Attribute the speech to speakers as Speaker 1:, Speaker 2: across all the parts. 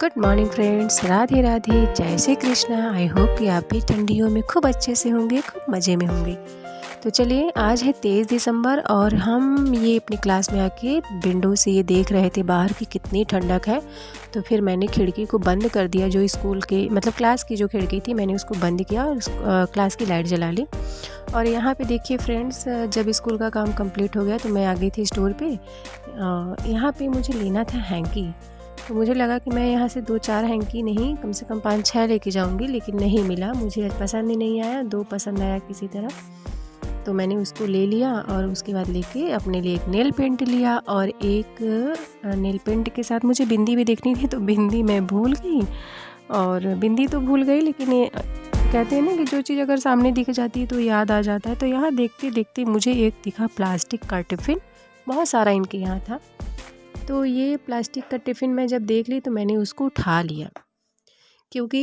Speaker 1: Good morning friends, Radhe Radhe, जय Shri Krishna. I hope कि आप भी ठंडियों में खूब अच्छे से होंगे, खूब मज़े में होंगे। तो चलिए, आज है 23 दिसंबर और हम ये अपनी क्लास में आके विंडो से ये देख रहे थे बाहर की कितनी ठंडक है। तो फिर मैंने खिड़की को बंद कर दिया, जो स्कूल के मतलब क्लास की जो खिड़की थी मैंने उसको बंद किया और क्लास की लाइट जला ली। और यहाँ पे देखिए फ्रेंड्स, जब स्कूल का काम कंप्लीट हो गया तो मैं आ गई थी स्टोर पे। यहाँ पे मुझे लेना था हैंकी, तो मुझे लगा कि मैं यहाँ से 2-4 हैंकी नहीं, कम से कम 5-6 लेके जाऊँगी, लेकिन नहीं मिला। मुझे पसंद ही नहीं आया, 2 पसंद आया किसी तरह, तो मैंने उसको ले लिया। और उसके बाद लेके अपने लिए एक नेल पेंट लिया और एक नेल पेंट के साथ मुझे बिंदी भी देखनी थी, तो बिंदी मैं भूल गई। और बिंदी तो भूल गई, लेकिन ये कहते हैं ना कि जो चीज़ अगर सामने दिख जाती है तो याद आ जाता है। तो यहाँ देखते देखते मुझे एक दिखा प्लास्टिक का टिफ़िन, बहुत सारा इनके यहाँ था। तो ये प्लास्टिक का टिफ़िन मैं जब देख ली तो मैंने उसको उठा लिया, क्योंकि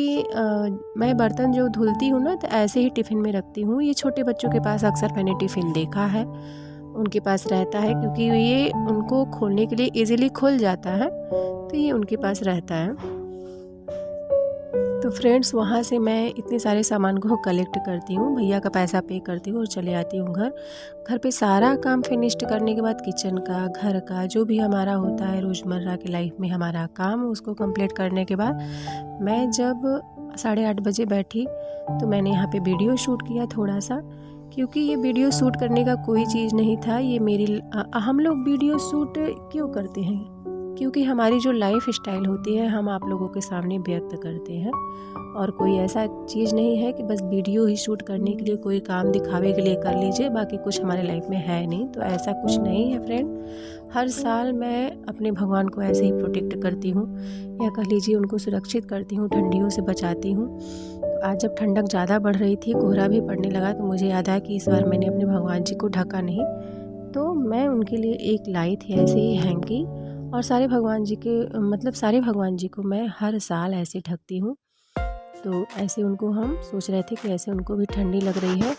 Speaker 1: मैं बर्तन जो धुलती हूँ ना तो ऐसे ही टिफ़िन में रखती हूँ। ये छोटे बच्चों के पास अक्सर मैंने टिफ़िन देखा है, उनके पास रहता है, क्योंकि ये उनको खोलने के लिए इजीली खुल जाता है, तो ये उनके पास रहता है। तो फ्रेंड्स, वहाँ से मैं इतने सारे सामान को कलेक्ट करती हूँ, भैया का पैसा पे करती हूँ और चले आती हूँ घर। घर पे सारा काम फिनिश्ड करने के बाद किचन का, घर का, जो भी हमारा होता है रोज़मर्रा की लाइफ में हमारा काम, उसको कंप्लीट करने के बाद मैं जब 8:30 बजे बैठी तो मैंने यहाँ पे वीडियो शूट किया थोड़ा सा, क्योंकि ये वीडियो शूट करने का कोई चीज़ नहीं था। ये हम लोग वीडियो शूट क्यों करते हैं, क्योंकि हमारी जो लाइफ स्टाइल होती है हम आप लोगों के सामने व्यक्त करते हैं, और कोई ऐसा चीज़ नहीं है कि बस वीडियो ही शूट करने के लिए, कोई काम दिखावे के लिए कर लीजिए, बाकी कुछ हमारे लाइफ में है नहीं। तो ऐसा कुछ नहीं है फ्रेंड। हर साल मैं अपने भगवान को ऐसे ही प्रोटेक्ट करती हूँ, या कह लीजिए उनको सुरक्षित करती हूँ, ठंडियों से बचाती हूँ। तो आज जब ठंडक ज़्यादा बढ़ रही थी, कोहरा भी पड़ने लगा, तो मुझे याद आया कि इस बार मैंने अपने भगवान जी को ढका नहीं, तो मैं उनके लिए एक लाई थी ऐसे ही हैंकी। और सारे भगवान जी को मैं हर साल ऐसे ढकती हूँ। तो ऐसे उनको हम सोच रहे थे कि ऐसे उनको भी ठंडी लग रही है।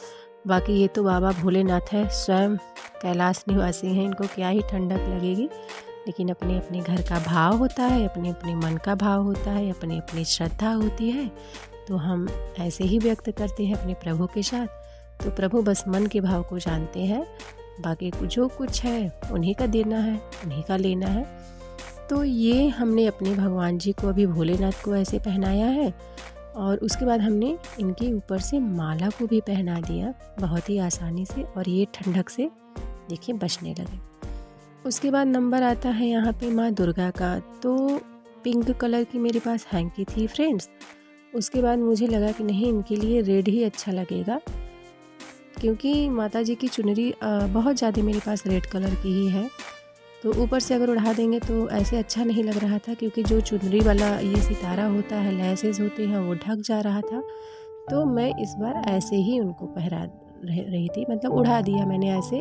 Speaker 1: बाकी ये तो बाबा भोलेनाथ है, स्वयं कैलाश निवासी हैं, इनको क्या ही ठंडक लगेगी। लेकिन अपने अपने घर का भाव होता है, अपने अपने मन का भाव होता है, अपनी अपनी श्रद्धा होती है, तो हम ऐसे ही व्यक्त करते हैं अपने प्रभु के साथ। तो प्रभु बस मन के भाव को जानते हैं, बाकी जो कुछ है उन्हीं का देना है, उन्हीं का लेना है। तो ये हमने अपने भगवान जी को, अभी भोलेनाथ को ऐसे पहनाया है, और उसके बाद हमने इनके ऊपर से माला को भी पहना दिया बहुत ही आसानी से, और ये ठंडक से देखिए बचने लगे। उसके बाद नंबर आता है यहाँ पे माँ दुर्गा का। तो पिंक कलर की मेरे पास हैंकी थी फ्रेंड्स। उसके बाद मुझे लगा कि नहीं, इनके लिए रेड ही अच्छा लगेगा, क्योंकि माता जी की चुनरी बहुत ज़्यादा मेरे पास रेड कलर की ही है। तो ऊपर से अगर उड़ा देंगे तो ऐसे अच्छा नहीं लग रहा था, क्योंकि जो चुनरी वाला ये सितारा होता है, लेसेस होते हैं, वो ढक जा रहा था। तो मैं इस बार ऐसे ही उनको पहरा रही थी, मतलब उड़ा दिया मैंने ऐसे,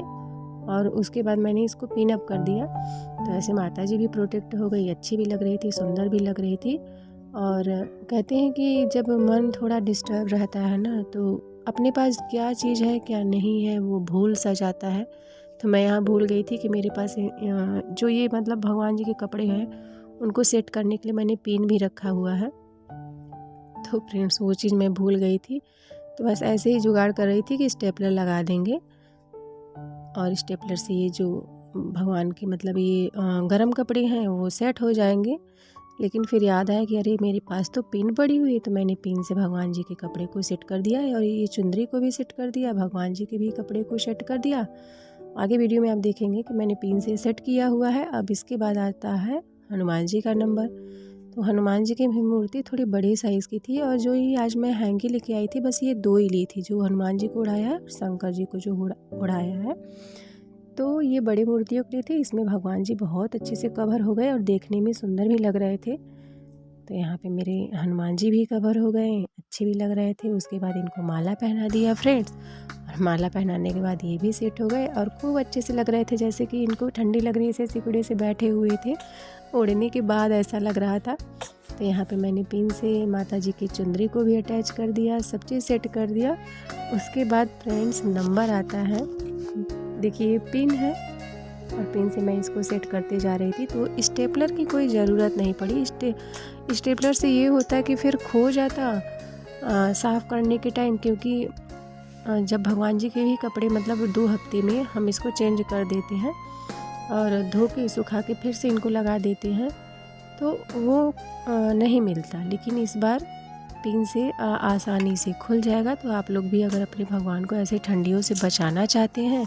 Speaker 1: और उसके बाद मैंने इसको पिन अप कर दिया। तो ऐसे माता जी भी प्रोटेक्ट हो गई, अच्छी भी लग रही थी, सुंदर भी लग रही थी। और कहते हैं कि जब मन थोड़ा डिस्टर्ब रहता है ना, तो अपने पास क्या चीज़ है क्या नहीं है वो भूल सा जाता है। तो मैं यहाँ भूल गई थी कि मेरे पास जो ये मतलब भगवान जी के कपड़े हैं, उनको सेट करने के लिए मैंने पिन भी रखा हुआ है। तो फ्रेंड्स, वो चीज़ मैं भूल गई थी। तो बस ऐसे ही जुगाड़ कर रही थी कि स्टेपलर लगा देंगे, और स्टेपलर से ये जो भगवान के मतलब ये गरम कपड़े हैं वो सेट हो जाएंगे। लेकिन फिर याद आया कि अरे मेरे पास तो पिन पड़ी हुई है, तो मैंने पिन से भगवान जी के कपड़े को सेट कर दिया है, और ये चुंदरी को भी सेट कर दिया, भगवान जी के भी कपड़े को सेट कर दिया। आगे वीडियो में आप देखेंगे कि मैंने पिन से सेट किया हुआ है। अब इसके बाद आता है हनुमान जी का नंबर। तो हनुमान जी की मूर्ति थोड़ी बड़ी साइज़ की थी, और जो ये आज मैं हैंकी लेके आई थी, बस ये 2 ही ली थी, जो हनुमान जी को उड़ाया है और शंकर जी को जो उड़ाया है। तो ये बड़ी मूर्तियों के लिए थी, इसमें भगवान जी बहुत अच्छे से कवर हो गए और देखने में सुंदर भी लग रहे थे। तो यहाँ पे मेरे हनुमान जी भी कवर हो गए, अच्छे भी लग रहे थे। उसके बाद इनको माला पहना दिया फ्रेंड्स, और माला पहनाने के बाद ये भी सेट हो गए और खूब अच्छे से लग रहे थे, जैसे कि इनको ठंडी लग रही से सिकुड़े से बैठे हुए थे। उड़ने के बाद ऐसा लग रहा था। तो यहाँ पे मैंने पिन से माता जी की चुंदरी को भी अटैच कर दिया, सब चीज़ सेट कर दिया। उसके बाद फ्रेंड्स नंबर आता है, देखिए पिन है, और पिन से मैं इसको सेट करते जा रही थी। तो स्टेपलर की कोई ज़रूरत नहीं पड़ी। स्टेपलर से ये होता है कि फिर खो जाता साफ़ करने के टाइम, क्योंकि जब भगवान जी के भी कपड़े मतलब 2 हफ्ते में हम इसको चेंज कर देते हैं और धो के सुखा के फिर से इनको लगा देते हैं, तो वो नहीं मिलता। लेकिन इस बार पिन से आसानी से खुल जाएगा। तो आप लोग भी अगर अपने भगवान को ऐसे ठंडियों से बचाना चाहते हैं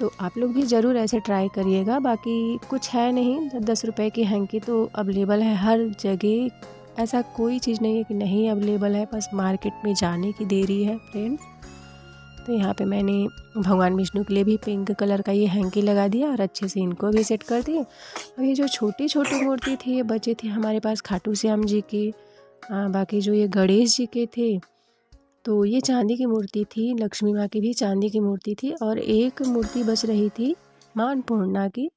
Speaker 1: तो आप लोग भी ज़रूर ऐसे ट्राई करिएगा। बाकी कुछ है नहीं, 10 रुपए की हैंकी तो अवेलेबल है हर जगह। ऐसा कोई चीज़ नहीं है कि नहीं अवेलेबल है, बस मार्केट में जाने की देरी है फ्रेंड्स। तो यहाँ पे मैंने भगवान विष्णु के लिए भी पिंक कलर का ये हैंकी लगा दिया और अच्छे से इनको भी सेट कर दिए। और ये जो छोटी छोटी मूर्ति थी ये बचे थे हमारे पास खाटू श्याम जी की। बाकी जो ये गणेश जी के थे तो ये चांदी की मूर्ति थी, लक्ष्मी माँ की भी चांदी की मूर्ति थी, और एक मूर्ति बच रही थी माँ अन्नपूर्णा की।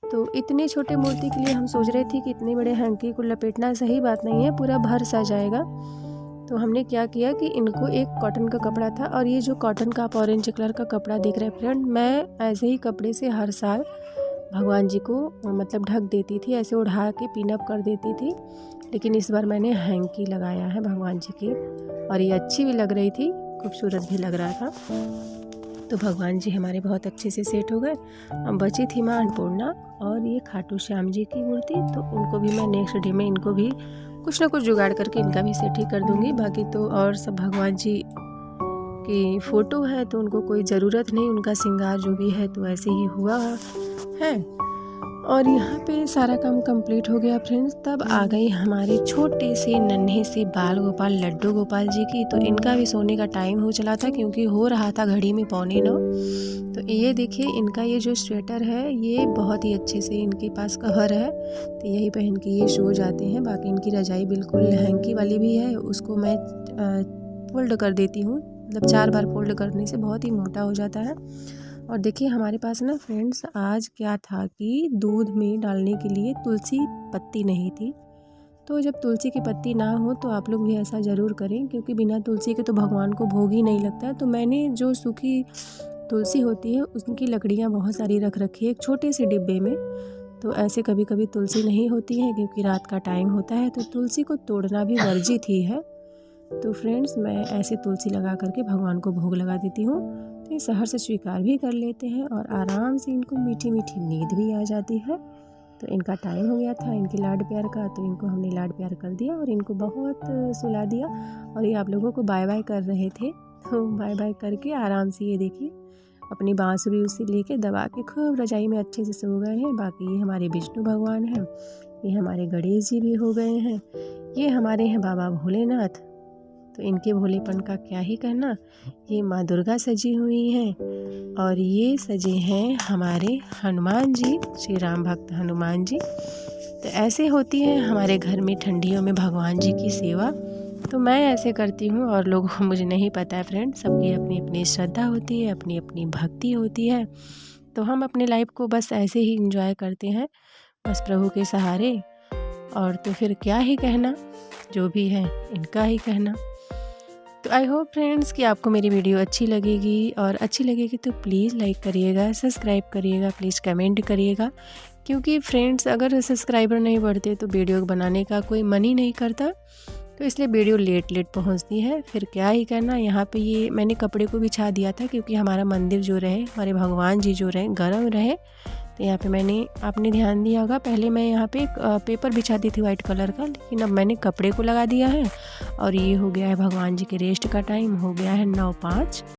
Speaker 1: तो इतने छोटे मूर्ति के लिए हम सोच रहे थे कि इतने बड़े हैंकी को लपेटना सही बात नहीं है, पूरा भर सा जाएगा। तो हमने क्या किया कि इनको एक कॉटन का कपड़ा था, और ये जो कॉटन का आप ऑरेंज कलर का कपड़ा देख रहे हैं फ्रेंड, मैं ऐसे ही कपड़े से हर साल भगवान जी को मतलब ढक देती थी, ऐसे उड़ा के पिन अप कर देती थी। लेकिन इस बार मैंने हैंकी लगाया है भगवान जी की, और ये अच्छी भी लग रही थी, खूबसूरत भी लग रहा था। तो भगवान जी हमारे बहुत अच्छे से सेट हो गए। अब बची थी माँ अन्नपूर्णा और ये खाटू श्याम जी की मूर्ति। तो उनको भी मैं नेक्स्ट डे में इनको भी कुछ ना कुछ जुगाड़ करके इनका भी सेट ही कर दूँगी। बाकी तो और सब भगवान जी की फ़ोटो है तो उनको कोई ज़रूरत नहीं, उनका श्रृंगार जो भी है तो ऐसे ही हुआ है। और यहाँ पे सारा काम कंप्लीट हो गया फ्रेंड्स। तब आ गई हमारे छोटे से नन्हे से बाल गोपाल लड्डू गोपाल जी की। तो इनका भी सोने का टाइम हो चला था, क्योंकि हो रहा था घड़ी में 8:45। तो ये देखिए इनका ये जो स्वेटर है ये बहुत ही अच्छे से इनके पास कवर है, तो यही पहन के ये सो जाते हैं। बाकी इनकी रजाई बिल्कुल हैंकी वाली भी है, उसको मैं फोल्ड कर देती हूँ, मतलब 4 बार फोल्ड करने से बहुत ही मोटा हो जाता है। और देखिए हमारे पास ना फ्रेंड्स आज क्या था कि दूध में डालने के लिए तुलसी पत्ती नहीं थी। तो जब तुलसी की पत्ती ना हो तो आप लोग भी ऐसा ज़रूर करें, क्योंकि बिना तुलसी के तो भगवान को भोग ही नहीं लगता है। तो मैंने जो सूखी तुलसी होती है उसकी लकड़ियाँ बहुत सारी रख रखी है एक छोटे से डिब्बे में। तो ऐसे कभी कभी तुलसी नहीं होती है क्योंकि रात का टाइम होता है, तो तुलसी को तोड़ना भी वर्जित ही है। तो फ्रेंड्स मैं ऐसे तुलसी लगा करके भगवान को भोग लगा देती हूँ। तो ये सहर से स्वीकार भी कर लेते हैं और आराम से इनको मीठी मीठी नींद भी आ जाती है। तो इनका टाइम हो गया था इनके लाड प्यार का, तो इनको हमने लाड प्यार कर दिया और इनको बहुत सुला दिया। और ये आप लोगों को बाय बाय कर रहे थे, तो बाय बाय करके आराम से ये देखिए अपनी बांसुरी उसे लेके दबा के खूब रजाई में अच्छे से सो गए हैं। बाकी ये हमारे विष्णु भगवान हैं, ये हमारे गणेश जी भी हो गए हैं, ये हमारे हैं बाबा भोलेनाथ। तो इनके भोलेपन का क्या ही कहना। ये माँ दुर्गा सजी हुई हैं और ये सजे हैं हमारे हनुमान जी, श्री राम भक्त हनुमान जी। तो ऐसे होती है हमारे घर में ठंडियों में भगवान जी की सेवा। तो मैं ऐसे करती हूँ और लोगों को मुझे नहीं पता है फ्रेंड, सबकी अपनी अपनी श्रद्धा होती है, अपनी अपनी भक्ति होती है। तो हम अपने लाइफ को बस ऐसे ही एंजॉय करते हैं, बस प्रभु के सहारे। और तो फिर क्या ही कहना, जो भी है इनका ही कहना। तो आई होप फ्रेंड्स कि आपको मेरी वीडियो अच्छी लगेगी, और अच्छी लगेगी तो प्लीज़ लाइक करिएगा, सब्सक्राइब करिएगा, प्लीज़ कमेंट करिएगा। क्योंकि फ्रेंड्स अगर सब्सक्राइबर नहीं बढ़ते तो वीडियो बनाने का कोई मन ही नहीं करता, तो इसलिए वीडियो लेट पहुंचती है। फिर क्या ही करना, यहाँ पे ये मैंने कपड़े को बिछा दिया था क्योंकि हमारा मंदिर जो रहे, हमारे भगवान जी जो रहे गर्म रहे। तो यहाँ पे मैंने, आपने ध्यान दिया होगा, पहले मैं यहाँ पे एक पेपर बिछाती थी वाइट कलर का, लेकिन अब मैंने कपड़े को लगा दिया है। और ये हो गया है भगवान जी के रेस्ट का टाइम, हो गया है 9:05।